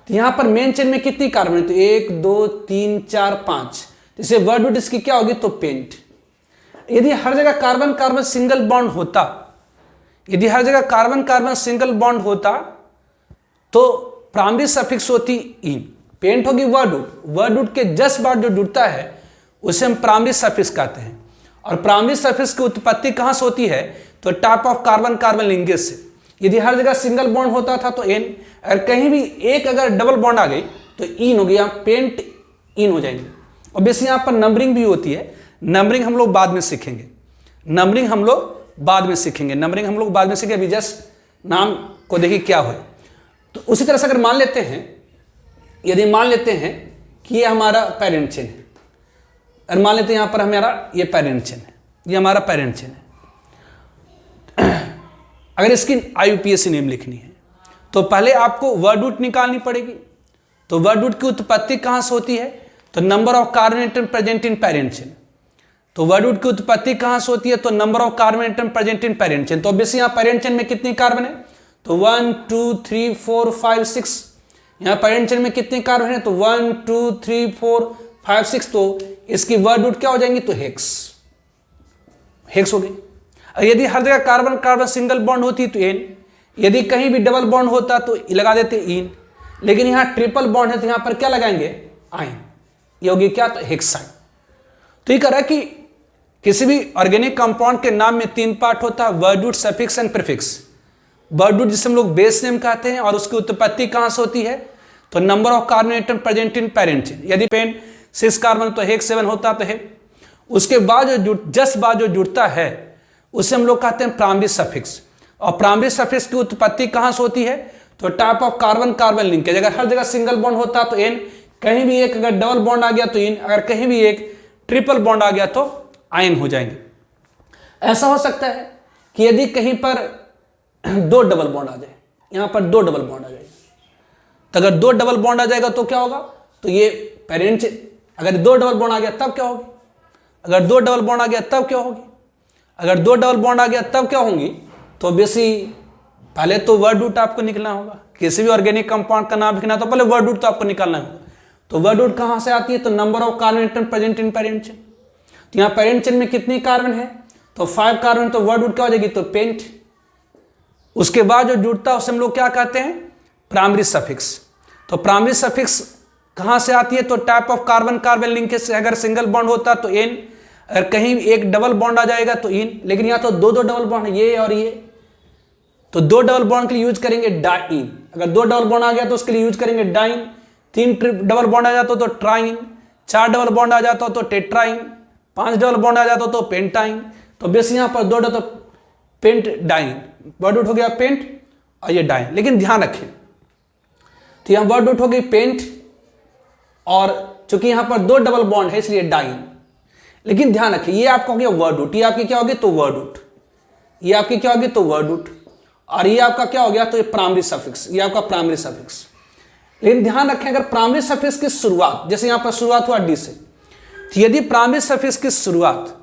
Speaker 1: तो यहां पर मेन चेन में कितनी कार्बन है, तो 1 2 3 4 5, जैसे वर्ड रूट इसकी क्या होगी, तो पेंट। यदि हर जगह कार्बन कार्बन सिंगल बॉन्ड होता, यदि हर जगह कार्बन कार्बन सिंगल बॉन्ड होता तो प्राइमरी सफिक्स होती इन, पेंट होगी वर्ड रूट। वर्ड रूट के जस्ट बाद जो जुड़ता है उसे हम प्राइमरी सफिक्स कहते हैं। और प्राइमरी सफिक्स की उत्पत्ति कहां से होती है, तो type of carbon carbon linkage से। यदि हर जगह सिंगल बॉन्ड होता था तो एन, अगर कहीं भी एक अगर डबल बॉन्ड आ गई तो इन हो गया, पेंट इन हो जाएंगे। ऑब्वियसली यहां पर नंबरिंग भी होती है, नंबरिंग हम लोग बाद में सीखेंगे, नंबरिंग हम लोग बाद में सीखेंगे, नंबरिंग हम लोग बाद में सीखेंगे। अभी जस्ट नाम को देखिए क्या हो। तो उसी तरह से अगर मान लेते हैं, यदि मान लेते हैं कि ये हमारा पेरेंट चेन है, और मान लेते हैं यहां पर हमारा ये पेरेंट चेन है, ये हमारा पेरेंट चेन है। अगर इसकी IUPAC नेम लिखनी है तो पहले आपको वर्ड रूट निकालनी पड़ेगी। तो वर्ड रूट की उत्पत्ति कहां से होती है, तो number of carbon atom present in parent chain. तो वर्ड रूट की उत्पत्ति कहां से होती है, तो number of carbon atom present in parent chain. तो ऑब्वियसली यहां पेरेंट चेन में कितनी कार्बन है, तो 1 2 3 4 5 6। यहां पेरेंट चेन में कितने कार्बन है, तो 1 2 3 4 5 6। तो इसकी वर्ड रूट क्या हो जाएंगी, तो हेक्स, हेक्स हो गई। यदि हर जगह कार्बन कार्बन सिंगल बॉन्ड होती तो एन, यदि कहीं भी डबल बॉन्ड होता तो लगा देते इन, लेकिन यहां ट्रिपल बॉन्ड है तो यहां पर क्या लगाएंगे, आइन। ये होगी क्या, तो हेक्साइन। तो ये कह रहा है कि किसी भी ऑर्गेनिक कंपाउंड के नाम में 3 पार्ट होता है, word root, suffix and prefix. Word root जिसे हम लोग बेस नेम कहते हैं, और उसकी उत्पत्ति कहां से होती है, तो number of carbon atom present in parent chain. यदि पेन 6 कार्बन तो हेक्स 7 होता तो है। उसके बाद जो जस्ट बाद जो जुड़ता है उसे हम लोग कहते हैं प्राइमरी सफिक्स। और प्राइमरी सफिक्स की उत्पत्ति कहां से होती है, तो type of carbon carbon linkage. अगर हर जगह सिंगल बॉन्ड होता तो एन, कहीं भी एक अगर डबल बॉन्ड आ गया तो इन, अगर कहीं भी एक ट्रिपल बॉन्ड आ गया तो आइन हो जाएंगे। ऐसा हो सकता है कि यदि कहीं पर 2 डबल बॉन्ड आ जाए, यहां पर 2 डबल बॉन्ड आ जाए, तो अगर 2 डबल बॉन्ड आ जाएगा तो क्या होगा, तो ये पेरेंट, अगर 2 डबल बॉन्ड आ गया तब क्या होगी, अगर 2 डबल बॉन्ड आ गया तब क्या होगी, अगर 2 डबल बॉन्ड आ गया तब क्या होंगी, तो बेसी पहले तो वर्ड रूट आपको निकलना होगा। किसी भी ऑर्गेनिक कंपाउंड का नाम लिखना तो पहले वर्ड रूट तो आपको निकालना होगा। तो वर्ड रूट कहां से आती है, तो number of carbon atom present in parent chain. तो यहां पेरेंट चेन में कितनी कार्बन है, तो 5 कार्बन। तो वर्ड रूट क्या हो जाएगी, तो पेंट। उसके बाद जो जुड़ता है उसे हम लोग क्या कहते हैं, प्राइमरी सफिक्स। तो प्राइमरी सफिक्स कहां से आती है, तो type of carbon carbon linkage से। अगर सिंगल बॉन्ड होता तो एन, अगर कहीं एक डबल बॉन्ड आ जाएगा तो इन, लेकिन यहां तो 2 डबल बॉन्ड, ये और ये, तो 2 डबल बॉन्ड के लिए यूज करेंगे डाइन। अगर 2 डबल बॉन्ड आ गया तो उसके लिए यूज करेंगे डाइन। 3 डबल बॉन्ड आ जाता तो ट्राइन, 4 डबल बॉन्ड आ जाता तो टेट्राइन, 5 डबल बॉन्ड आ जाता तो पेंटाइन। तो बेस यहां पर 2 तो पेंट डाइन, वर्ड रूट हो गया पेंट और ये डाइन। लेकिन ध्यान रखें, तो यहां वर्ड रूट हो गई पेंट, और चूंकि यहां पर 2 डबल बॉन्ड है इसलिए डाइन। लेकिन ध्यान रखिए, ये आपका हो गया वर्ड रूट, ये आपकी क्या होगी, तो वर्ड रूट, ये आपकी क्या होगी, तो वर्ड रूट, और ये आपका क्या हो गया, तो ये प्राइमरी सफिक्स, ये आपका प्राइमरी सफिक्स। लेकिन ध्यान रखें, अगर प्राइमरी सफिक्स की शुरुआत, जैसे यहां पर शुरुआत हुआ डी से, तो यदि प्राइमरी सफिक्स की शुरुआत,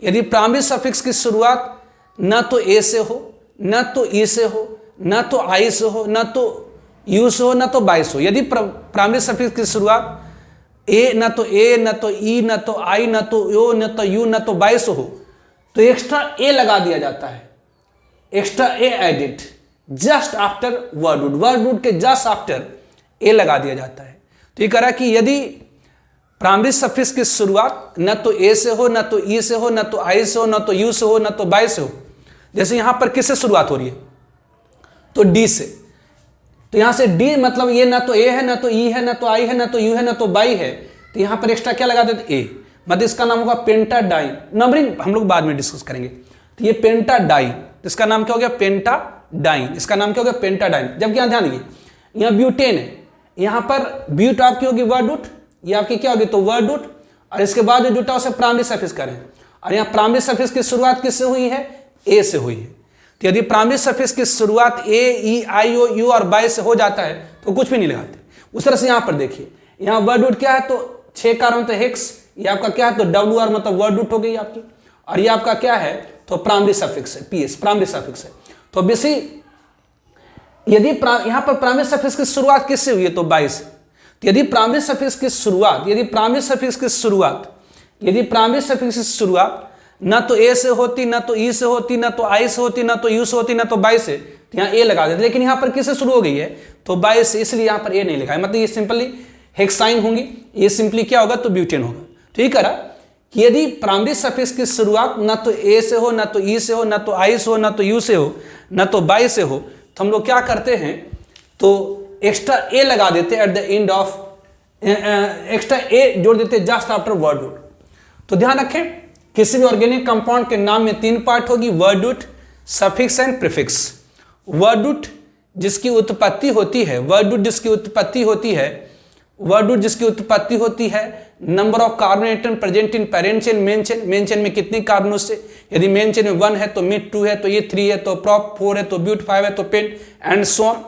Speaker 1: यदि प्राइमरी सफिक्स की शुरुआत न तो ए से हो, न तो ई से हो, न तो आई से हो, न तो यू से हो, न तो बाई से हो, यदि प्राइमरी सफिक्स की शुरुआत ए, न तो ए, न तो ई, न तो आई, न तो ओ, न तो यू, न तो बाई से हो, तो एक्स्ट्रा ए लगा दिया जाता है, extra A added just after word root, word root के जस्ट आफ्टर ए लगा दिया जाता है। तो ये कह रहा है कि यदि प्राइमरी सफिक्स की शुरुआत न तो ए से हो, न तो ई से हो, न तो आई से हो, न तो यू से हो, न तो बाई से हो, जैसे यहां पर किससे शुरुआत हो रही है, तो डी से, तो यहां से डी मतलब ये ना तो ए है, ना तो ई है, ना तो आई है, ना तो यू है, ना तो बाई है, तो यहां पर एक्स्ट्रा क्या लगा देते, ए, मतलब इसका नाम होगा पेंटाडाइन। नंबरिंग हम लोग बाद में डिस्कस करेंगे। तो ये पेंटाडाइन, इसका नाम क्या हो गया, पेंटाडाइन, इसका नाम क्या हो गया, पेंटाडाइन। जबकि यहां ध्यान दीजिए, यहां ब्यूटेन है, यहां पर ब्यूट आपकी होगी वर्ड रूट, ये आपकी क्या होगी, तो वर्ड रूट, और इसके बाद जो जुटा उसे प्राइमरी सफिक्स करें, और यहां प्राइमरी सफिक्स की शुरुआत किससे हुई है, ए से हुई है। तो यदि प्राइमरी सफिक्स की शुरुआत ए, ई, आई, ओ, यू और बाई से हो जाता है तो कुछ भी नहीं लगाते। उस तरह से यहां पर देखिए, यहां वर्ड रूट क्या है, तो 6 का अर्थ है हेक्स, ये आपका क्या है, तो डब्ल्यू आर मतलब वर्ड रूट हो गई आपकी, और ये आपका क्या है, तो प्राइमरी सफिक्स है, पीएस प्राइमरी सफिक्स है। तो बेसी यदि यहां पर प्राइमरी सफिक्स की शुरुआत किससे हुई है, तो बाई से। तो यदि प्राइमरी सफिक्स की शुरुआत, यदि प्राइमरी सफिक्स की शुरुआत, यदि प्राइमरी सफिक्स की शुरुआत ना तो ए से होती, ना तो ई से होती, ना तो आई से होती, ना तो यू से होती, ना तो बाई से, तो यहाँ ए लगा देते, लेकिन यहाँ पर किससे शुरू हो गई है, तो बाई से, इसलिए यहाँ पर ए नहीं लिखा है, मतलब ये सिंपली हेक्साइन होंगी, ये सिंपली क्या होगा, तो ब्यूटेन होगा। तो ये करा कि यदि प्राइमरी सफिक्स की शुरुआत ना तो ए से हो, ना तो ई से हो, ना तो आई से हो, ना तो यू से हो, ना तो बाई से हो, तो हम लोग क्या करते हैं, तो एक्स्ट्रा ए लगा देते at the end of, extra A जोड़ देते जस्ट आफ्टर वर्ड रूट। तो ध्यान रखें, किसी भी ऑर्गेनिक कंपाउंड के नाम में 3 पार्ट होगी, word root, suffix and prefix. Word root जिसकी उत्पत्ति होती है, वर्ड रूट जिसकी उत्पत्ति होती है, वर्ड रूट जिसकी उत्पत्ति होती है number of carbon atom present in parent chain, main chain, main chain में कितनी कार्बन उससे, यदि मेन चेन में 1 है तो मिड 2 है, तो ये 3 है, तो प्रॉप 4 है, तो ब्यूट 5 है, तो पेंट एंड सो ऑन।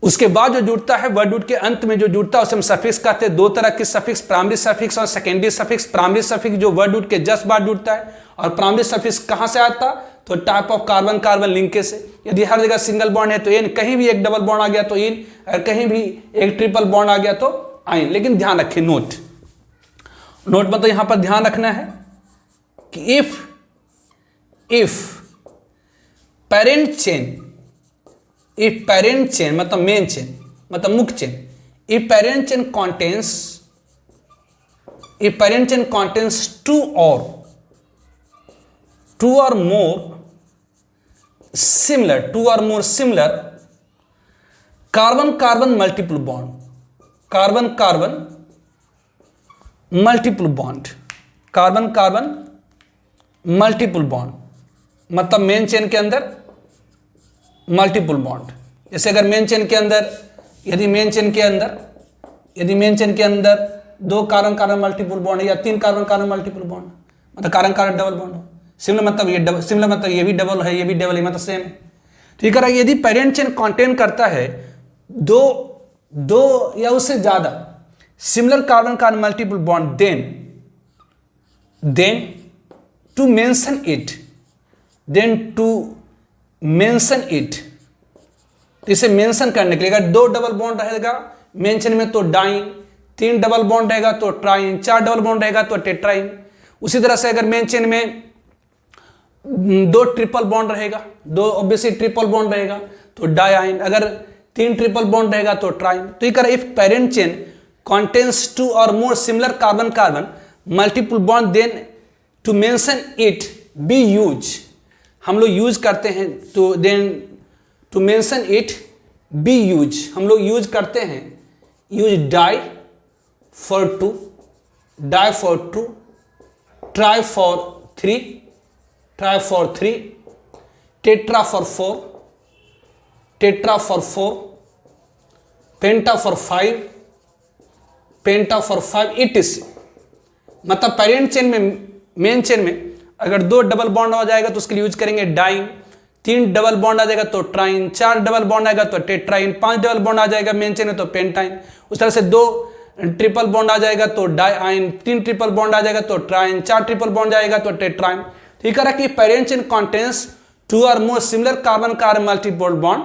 Speaker 1: उसके बाद जो जुड़ता है वर्ड रूट के अंत में जो जुड़ता है उसे हम सफिक्स कहते हैं। 2 तरह की सफिक्स, प्राइमरी सफिक्स और सेकेंडरी सफिक्स। प्राइमरी सफिक्स जो वर्ड रूट के जस्ट बाद जुड़ता है, और प्राइमरी सफिक्स कहां से आता, तो type of carbon carbon linkage से। यदि हर जगह सिंगल बॉन्ड है तो एन, कहीं भी एक डबल बॉन्ड आ गया तो इन, और कहीं भी एक ट्रिपल बॉन्ड आ गया तो आइन। लेकिन ध्यान रखें, नोट मतलब यहां पर ध्यान रखना है कि if parent chain, if parent chain मतलब मेन चेन मतलब मुख्य chain, if parent chain contains two or more similar carbon multiple bond, मतलब मेन चेन के अंदर मल्टीपल बॉन्ड। जैसे अगर मेन चेन के अंदर, यदि मेन चेन के अंदर 2 कार्बन कार्बन मल्टीपल बॉन्ड या 3 कार्बन कार्बन मल्टीपल बॉन्ड, मतलब कार्बन कार्बन डबल बॉन्ड हो, सिमिलर मतलब ये डबल, सिमिलर मतलब ये भी डबल है, ये भी डबल है, मतलब सेम है। ठीक है, यदि पेरेंट चेन कंटेन करता है दो या उससे ज्यादा similar carbon carbon multiple bond, then to mention it, तो इसे मेंशन करने के लिए, अगर 2 डबल बॉन्ड रहेगा मेन चेन में तो डाइन, 3 डबल बॉन्ड रहेगा तो ट्राइन, 4 डबल बॉन्ड रहेगा तो टेट्राइन। उसी तरह से अगर मेन चेन में 2 ट्रिपल बॉन्ड रहेगा, 2 ऑब्वियसली ट्रिपल बॉन्ड रहेगा तो डाइन, अगर 3 ट्रिपल बॉन्ड रहेगा तो ट्राइन। तो ये if parent chain contains 2 or more similar carbon multiple bond, then to mention it be use, हम लोग यूज करते हैं, तो then to mention it we use, हम लोग यूज करते हैं, use di for 2, tri for 3, tetra for 4, penta for 5, its. मतलब पेरेंट चेन में, मेन चेन में अगर 2 डबल बॉन्ड हो जाएगा तो उसके लिए यूज करेंगे डाइन, 3 डबल बॉन्ड आ जाएगा तो ट्राइन, 4 डबल बॉन्ड आएगा तो टेट्राइन, 5 डबल बॉन्ड आ जाएगा मेन चेन में तो पेंटाइन। उस तरह से 2 ट्रिपल बॉन्ड आ जाएगा तो डाइआइन, 3 ट्रिपल बॉन्ड आ जाएगा तो ट्राइन, 4 ट्रिपल बॉन्ड जाएगा तो टेट्राइन। ठीक है, कि parent chain contains 2 or more similar carbon carbon multiple bond,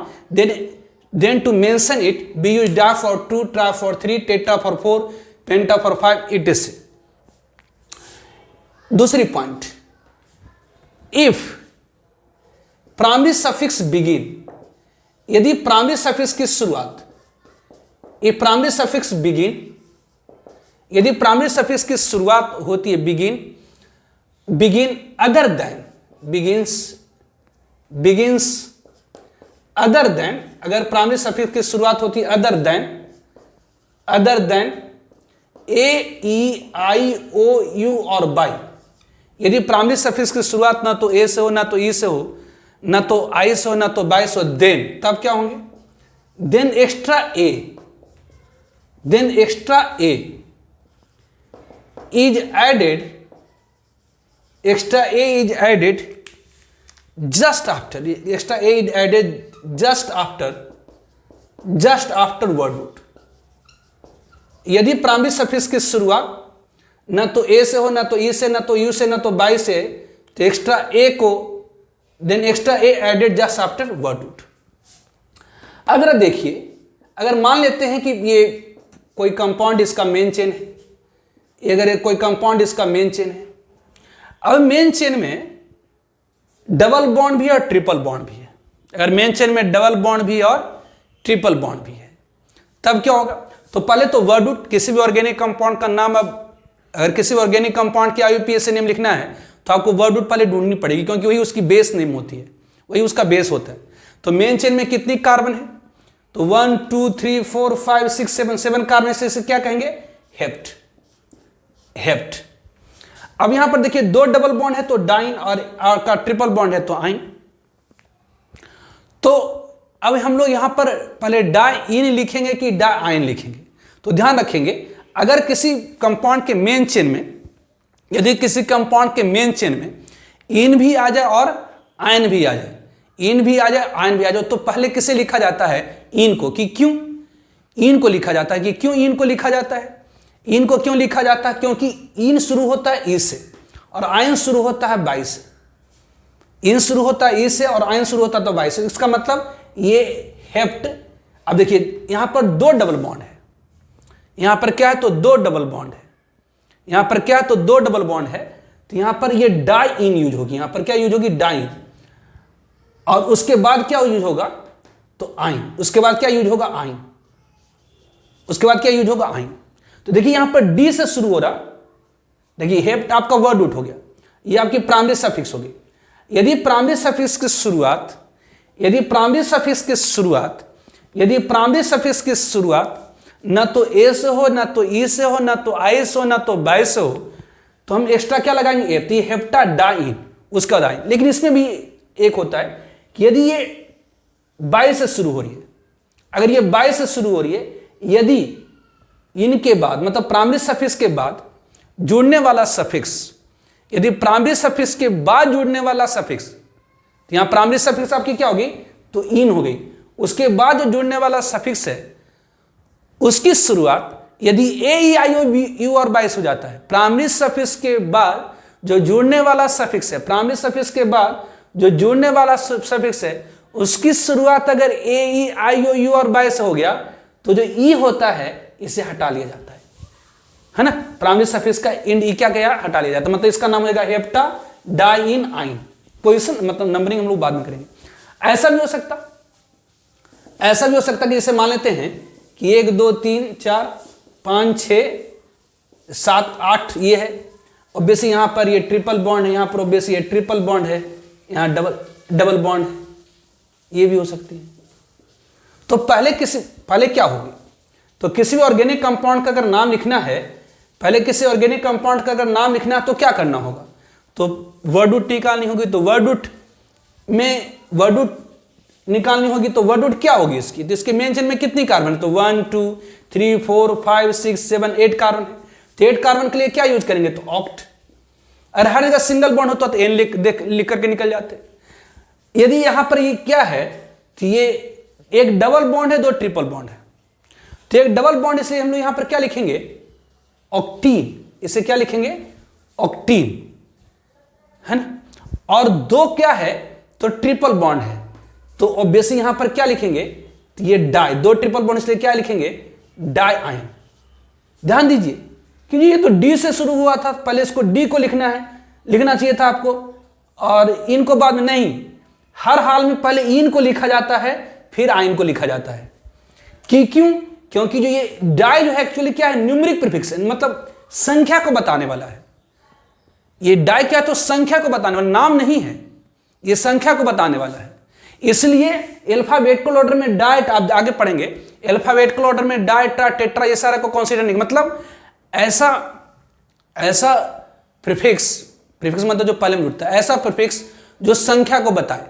Speaker 1: then to mention it we use di for 2, tri for 3, tetra for 4, penta for 5 etc. दूसरी point, if primary suffix begin, यदि प्राइमरी सफिक्स की शुरुआत, इफ प्राइमरी सफिक्स बिगिन, यदि प्राइमरी सफिक्स की शुरुआत होती है begin other than, begins other than, अगर प्राइमरी सफिक्स की शुरुआत होती है other than A E I O U और बाई, यदि प्राइमरी सफिक्स की शुरुआत ना तो ए से हो, ना तो ई से हो, ना तो आई से हो, ना तो बाई से हो, देन तब क्या होंगे, then extra a is added, extra a is added just after, extra a is added just after word root। यदि प्राइमरी सफिक्स की शुरुआत ना तो a से हो, ना तो e से, ना तो u से, ना तो by से, तो एक्स्ट्रा a को then extra a added just after word root. अगर देखिए, अगर मान लेते हैं कि ये कोई कंपाउंड इसका मेन चेन है, अगर कोई कंपाउंड इसका मेन चेन है, अब मेन चेन में डबल बॉन्ड भी है और ट्रिपल बॉन्ड भी है, अगर मेन चेन में डबल बॉन्ड भी और ट्रिपल बॉन्ड भी है, तब क्या होगा, तो पहले तो वर्ड रूट, किसी भी ऑर्गेनिक कंपाउंड का नाम, अब अगर किसी ऑर्गेनिक कंपाउंड की IUPAC नेम लिखना है तो आपको वर्ड रूट पहले ढूंढनी पड़ेगी, क्योंकि वही उसकी बेस नेम होती है, वही उसका बेस होता है। तो मेन चेन में कितनी कार्बन है, तो 1 2 3 4 5 6 7 कार्बन से इसे क्या कहेंगे, हेप्ट। अब यहां पर देखिए 2 डबल बॉन्ड है तो डाइन और का ट्रिपल बॉन्ड है तो आइन। तो अब हम लोग यहां पर पहले डाइन लिखेंगे कि डाइन लिखेंगे, तो ध्यान रखेंगे अगर किसी कंपाउंड के मेन चेन में, यदि किसी कंपाउंड के मेन चेन में इन भी आ जाए और आयन भी आ जाए, इन भी आ जाए आयन भी आ जाए, तो पहले किसे लिखा जाता है, इन को। कि क्यों इन को लिखा जाता है, कि क्यों इन को लिखा जाता है, इन को क्यों लिखा जाता है, क्योंकि इन शुरू होता है ई से और आयन शुरू होता है बाई से, इन शुरू होता है ई से और आयन शुरू होता है तो बाई से। इसका मतलब ये हेप्ट। अब देखिए यहां पर 2 डबल बॉन्ड है, यहां पर क्या है, तो 2 डबल बॉन्ड है, यहां पर क्या है, तो 2 डबल बॉन्ड है, तो यहां पर ये डाई इन यूज होगी, यहां पर क्या यूज होगी, डाइन, और उसके बाद क्या यूज होगा, तो आइन, उसके बाद क्या यूज होगा, आइन, उसके बाद क्या यूज होगा, आइन। तो देखिए यहां पर डी से शुरू हो रहा, देखिए हेप्ट आपका वर्ड रूट हो गया, ये आपकी प्राइमरी सफिक्स होगी। यदि प्राइमरी सफिक्स की शुरुआत, यदि प्राइमरी सफिक्स की शुरुआत ना तो ए से हो, ना तो ई से हो, ना तो आई से हो, ना तो बाई से हो, तो हम एक्स्ट्रा क्या लगाएंगे, ए, तो ये हेप्टा डाइन, उसका डाइन। लेकिन इसमें भी एक होता है कि यदि ये बाई से शुरू हो रही है, अगर ये बाई से शुरू हो रही है, यदि इनके बाद मतलब प्राइमरी सफिक्स के बाद जुड़ने वाला सफिक्स, यदि प्राइमरी सफिक्स के बाद जुड़ने वाला सफिक्स, तो यहां प्राइमरी सफिक्स आपकी क्या होगी, तो इन हो गई, उसके बाद जो जुड़ने वाला सफिक्स है उसकी शुरुआत यदि ए ई आई ओ यू और बाई हो जाता है, प्राइमरी सफिक्स के बाद जो जुड़ने वाला सफिक्स है, प्राइमरी सफिक्स के बाद जो जुड़ने वाला सफिक्स है उसकी शुरुआत अगर ए ई आई ओ यू और बाई से हो गया, तो जो ई होता है इसे हटा लिया जाता है ना, प्राइमरी सफिक्स का इंड ई क्या गया, हटा लिया जाता है, मतलब इसका नाम होगा हेप्टा डाइन आइन। पोजीशन मतलब नंबरिंग हम लोग बाद में करेंगे। ऐसा भी हो सकता कि जैसे मान लेते हैं कि 1 2 3 4 5 6 7 8 ये है, ऑब्वियसली यहां पर ये ट्रिपल बॉन्ड है, यहां पर ऑब्वियसली ये ट्रिपल बॉन्ड है, यहां डबल बॉन्ड है, ये भी हो सकती है। तो पहले क्या होगी, तो किसी भी ऑर्गेनिक कंपाउंड का अगर नाम लिखना है, पहले किसी ऑर्गेनिक कंपाउंड का अगर नाम लिखना है तो क्या करना होगा, तो वर्ड रूट निकालनी होगी। तो वर्ड रूट निकालनी होगी, तो वर्ड रूट क्या होगी इसकी, तो इसके मेन चेन में कितनी कार्बन है, तो 1 2 3 4 5 6 7 8 कार्बन है। तो 8 कार्बन के लिए क्या यूज करेंगे, तो ऑक्ट। अगर हर जगह सिंगल बॉन्ड होता तो एन लिख करके निकल जाते। यदि यहां पर ये क्या है, तो ये एक डबल बॉन्ड है, 2 ट्रिपल बॉन्ड है, तो एक डबल बॉन्ड, इसलिए हम लोग यहां पर क्या लिखेंगे, ऑक्टीन, इसे क्या लिखेंगे, ऑक्टीन, है ना। और दो क्या है, तो ट्रिपल बॉन्ड है, तो ऑब्वियसली यहां पर क्या लिखेंगे, तो ये डाई, दो ट्रिपल बॉन्ड इसलिए क्या लिखेंगे, डाई आयन। ध्यान दीजिए क्योंकि ये तो डी से शुरू हुआ था, पहले इसको डी को लिखना है, लिखना चाहिए था आपको, और इन को बाद में नहीं, हर हाल में पहले इन को लिखा जाता है फिर आयन को लिखा जाता है। क्यों, क्योंकि जो ये डाई जो है एक्चुअली क्या है, न्यूमेरिक प्रीफिक्स है, मतलब संख्या को बताने वाला है। ये डाई क्या है, तो संख्या को बताने वाला, नाम नहीं है, ये संख्या को बताने वाला है। इसलिए अल्फाबेटिकल ऑर्डर में डाई, आप आगे पढ़ेंगे, अल्फाबेटिकल ऑर्डर में डाई, ट्रा, टेट्रा, ये सारा को कंसीडर नहीं, मतलब ऐसा प्रीफिक्स मतलब जो पहले में जुड़ता है, ऐसा प्रीफिक्स जो संख्या को बताए,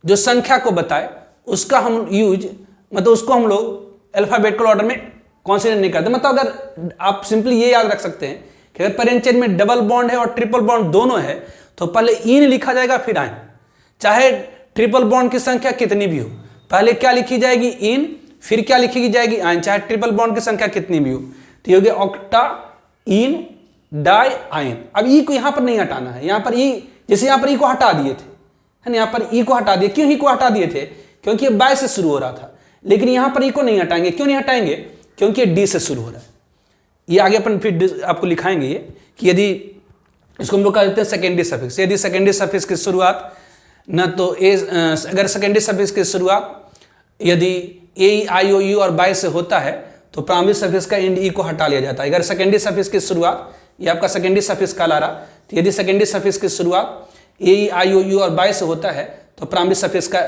Speaker 1: जो संख्या को बताए, उसका हम यूज, मतलब उसको हम लोग अल्फाबेटिकल ऑर्डर में कंसीडर नहीं करते। मतलब अगर आप सिंपली ये याद रख सकते हैं कि अगर पेरेंट चेन में डबल बॉन्ड है और ट्रिपल बॉन्ड दोनों है, तो पहले इन लिखा जाएगा फिर आयन, चाहे ट्रिपल बॉन्ड की संख्या कितनी भी हो, पहले क्या लिखी जाएगी, इन, फिर क्या लिखी जाएगी, आयन, चाहे ट्रिपल बॉन्ड की संख्या कितनी भी हो। तो ये हो गया ऑक्टा, इन, डाई, आयन। अब ई को यहां पर नहीं हटाना है, यहां पर ई, जैसे यहां पर ई को हटा दिए थे, है ना, यहां पर ई को हटा दिए, क्यों ई को हटा दिए थे, क्योंकि ये बाय से शुरू हो रहा था, लेकिन यहां पर ई को नहीं हटाएंगे, क्यों नहीं हटाएंगे, क्योंकि ये डी से शुरू हो रहा है। ये आगे अपन फिर आपको लिखाएंगे ये, कि यदि इसको हम लोग कह देते हैं सेकेंडरी सफिक्स, यदि सेकेंडरी सफिक्स की शुरुआत न तो ए, अगर सेकेंडरी सफिक्स की शुरुआत यदि ए, आई, ओ, यू और बाय से होता है, तो प्राइमरी सफिक्स का एंड ई को हटा लिया जाता है। अगर सेकेंडरी सफिक्स की शुरुआत, ये आपका सेकेंडरी सफिक्स कहला रहा, तो यदि सेकेंडरी सफिक्स की शुरुआत ए, आई, ओ, यू और बाय से होता है, तो प्राइमरी सफिक्स का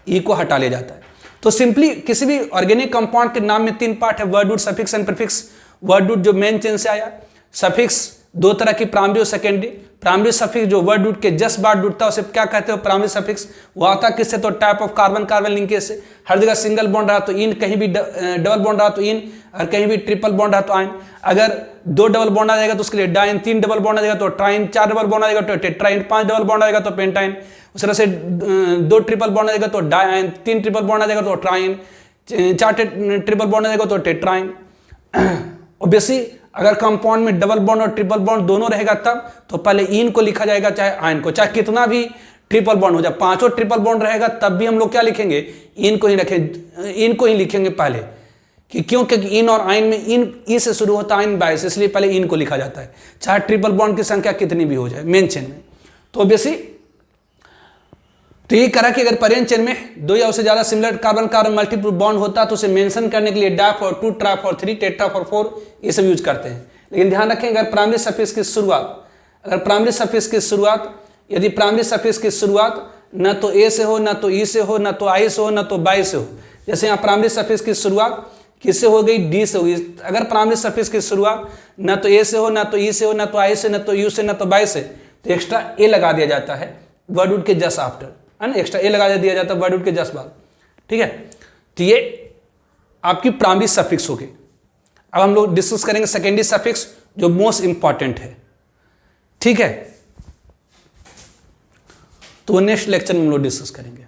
Speaker 1: ई को हटा लिया जाता है। तो सिंपली किसी भी ऑर्गेनिक कंपाउंड के नाम में तीन पार्ट है, word root, suffix and prefix. Word root जो मेन चेन से आया, सफिक्स दो तरह की, प्राइमरी और सेकेंडरी। प्राइमरी सफिक्स जो वर्ड रूट के जस्ट बाद जुड़ता है उसे क्या कहते हो, प्राइमरी सफिक्स। वो आता किससे, तो type of carbon carbon linkage से। हर जगह सिंगल बॉन्ड रहा तो इन, कहीं भी डबल बॉन्ड रहा तो इन, और कहीं भी ट्रिपल बॉन्ड रहा तो आयन। अगर दो डबल बॉन्ड आ जाएगा तो उसके लिए डाइन, तीन डबल बॉन्ड आ जाएगा तो ट्राइन, चार डबल बॉन्ड आ जाएगा तो टेट्राइन, पांच डबल बॉन्ड आ जाएगा तो पेंटाइन। उस तरह से दो ट्रिपल बॉन्ड आ जाएगा तो डाइन, तीन ट्रिपल बॉन्ड आ जाएगा तो ट्राइन, चार ट्रिपल बॉन्ड आ जाएगा तो टेट्राइन। ऑब्वियसली अगर कंपाउंड में डबल बॉन्ड और ट्रिपल बॉन्ड दोनों रहेगा तब तो पहले इन को लिखा जाएगा चाहे आयन को, चाहे कितना भी ट्रिपल बॉन्ड हो जाए, पांचों ट्रिपल बॉन्ड रहेगा तब भी हम लोग क्या लिखेंगे, इन को ही रखें, इन को ही लिखेंगे पहले। कि क्यों, क्योंकि इन और आयन में इन ई से शुरू होता है, आयन बाय से, इसलिए पहले इन को लिखा जाता है, चाहे ट्रिपल बॉन्ड की संख्या कितनी भी हो जाए मेन चेन में। तो ऑब्वियसली तो ये करा कि अगर पेरेंट चेन में दो या उससे ज्यादा similar carbon carbon multiple bond होता है तो उसे मेंशन करने के लिए डा फॉर 2, ट्रा फॉर 3, टेट्रा फॉर 4 ये सब यूज करते हैं। लेकिन ध्यान रखें अगर प्राइमरी सफिक्स की शुरुआत, अगर प्राइमरी सफिक्स की शुरुआत, यदि प्राइमरी सफिक्स की शुरुआत न तो ए से हो, न तो ई से हो, न तो आई से हो, न तो बाई से हो। जैसे यहाँ प्राइमरी सफिक्स की शुरुआत किससे हो गई, डी से होगी। अगर प्राइमरी सफिक्स की शुरुआत न तो ए से हो, न तो ई से हो, न तो आई से, न तो यू से, न तो बाई से, तो एक्स्ट्रा ए लगा दिया जाता है वर्ड रूट के जस्ट आफ्टर, है ना, एक्स्ट्रा ए लगा दिया जाता है वर्ड रूट के जस्ट बाद। ठीक है, तो ये आपकी प्राइमरी सफिक्स हो गई। अब हम लोग डिस्कस करेंगे सेकेंडरी सफिक्स जो मोस्ट इंपॉर्टेंट है। ठीक है, तो नेक्स्ट लेक्चर में हम लोग डिस्कस करेंगे।